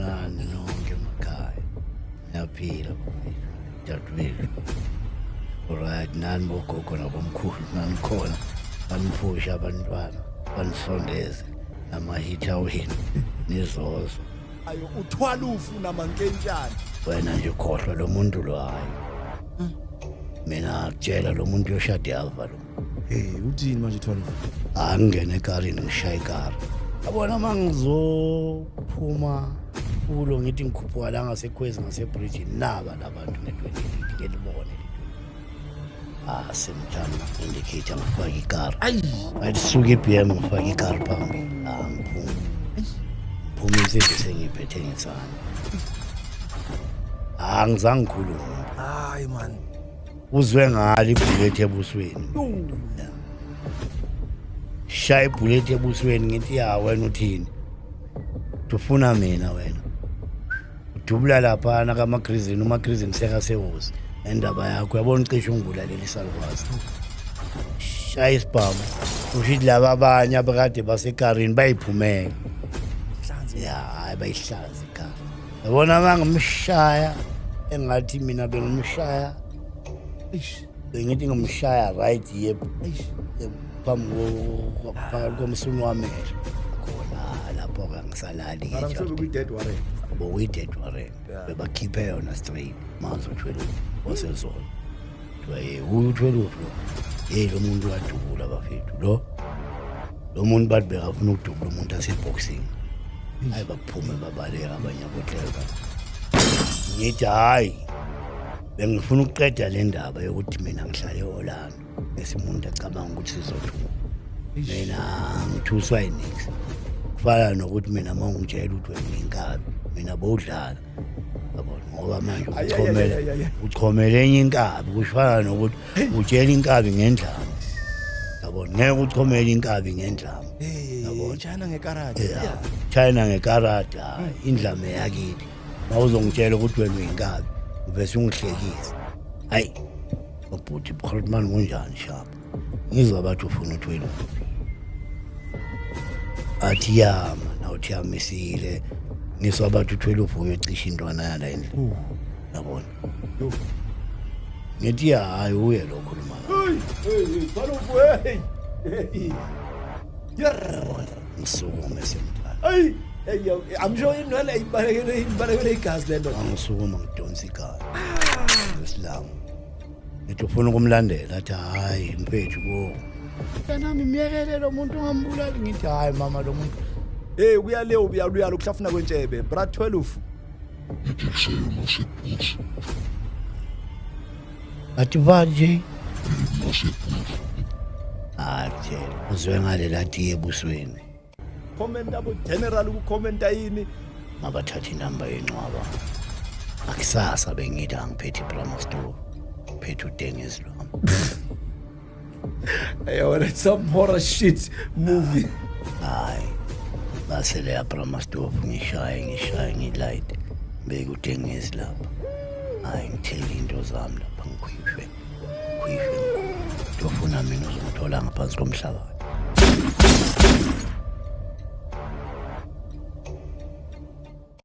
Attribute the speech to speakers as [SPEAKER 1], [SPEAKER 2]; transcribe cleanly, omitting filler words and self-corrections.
[SPEAKER 1] Sanibonani nonke emakhaya. Ngiyaphila dadewethu. Alright, nani bogogo nabomkhulu nanikhona. Baniphusha abantwana, banisondeze namahitha wenu nizozo.
[SPEAKER 2] Ayo uthwala ufu namankentshana.
[SPEAKER 1] Wena nje khohlwa lo muntu lo hayi. Mina akutshela lo muntu yoshada yalva lo.
[SPEAKER 2] Uthini manje uthwala ufu?
[SPEAKER 1] Angene ekarini ngishaya ikari. Yabona mangizophuma kulo ngithi ngikhuphuka la ngasekhwezi ngasebridge naba labantu nge-28 ngelibone semthanda indicator ngifaka ikari. Ayi suka iBM ngifaka ikari phambili. Ngiphuma. Phuma insizwe sengiphethe ngesana. Angizange ngikhulume.
[SPEAKER 2] Hayi man.
[SPEAKER 1] Uzwe ngalo ibullet ebusweni. Shaya ibullet ebusweni ngithi ya wena uthini? Ufuna mina wena. Udubula lapha na kaMagrizini uMagrizini seka sehosi. Endaba yakho yabona ucishe ungibulalelisa lokwazi. Shaya isibhamu. Ushithi laba abanye abakade basekarini bayiphumeka. Ya hayi bayihlanza ikhaya. Yabona mangimshaya engathi mina bengimshaya. Bengithi ngimshaya right yep. Phakathi komsuni wamehlo. Khona lapho kangisalali ke
[SPEAKER 2] njalo. Mara dead warrant.
[SPEAKER 1] Bo dead warrant. Bebakhiphe yona straight. Manje uthwele wasezona. Twaye uthwele lo. Lo muntu wadubula bafethu. Lo muntu bathi bekafuna ukudubula umuntu aseboxing. Hayi baphume babaleka abanye abohleka. Ngithi hayi bengifuna ukuqeda le ndaba yokuthi mina ngihlale eOrlando bese umuntu acabanga ukuthi sizothuma. Mina ngithuswa yinix. Kufana nokuthi mina mangitshela ukuthi wena inkabi mina bodlala. Yabona ngoba manje uchomela enye inkabi kufana nokuthi utshela inkabi ngendlama. Yabona ngeke uchomela inkabi ngendlama.
[SPEAKER 2] Yabona China ngekarate.
[SPEAKER 1] China ngekarate indlame yakithi. Mawuzongitshela ukuthi wena uyinkabi bese ungihlekisa. Hayi ubhuti Khulman kunjani shapa? Ngizwa bathi ufuna uthwele. Athi yama nawuthi yamisile. Ngizwa bathi uthwele uvuyo ecisha intwana yala endle. Yabona. Ngithi hayi uye lo khuluma.
[SPEAKER 2] Thwala ufu hey. Yabona
[SPEAKER 1] ngisukume semthanda.
[SPEAKER 2] Hey. I'm sure you know ibalekele igazi lento.
[SPEAKER 1] Angisukuma ngidonsa igazi. Ngesilamo. Ngithi ufuna ukumlandela athi hayi mfethu ko. Nami miyekele lo muntu ngambulali ngithi hayi mama lo muntu.
[SPEAKER 2] Kuya le ubuya ukuhlafuna kwentshebe. Bra 12.
[SPEAKER 1] Athi baje. Athi uzwe ngale lathi ebusweni.
[SPEAKER 2] Comment abo general ukukhomenta yini
[SPEAKER 1] mabathatha inamba yenqwaba akusasa bengithi angiphethe iPramaStore phethe uDengezi lo.
[SPEAKER 2] Ayona some horror shit movie.
[SPEAKER 1] Hayi basele yaPramaStore ngishaya ngilight beke uDengezi lapha. Hayi ngithele into zami lapha ngikhwishwe. Ndofuna mina uzongithola ngaphansi komhlaba.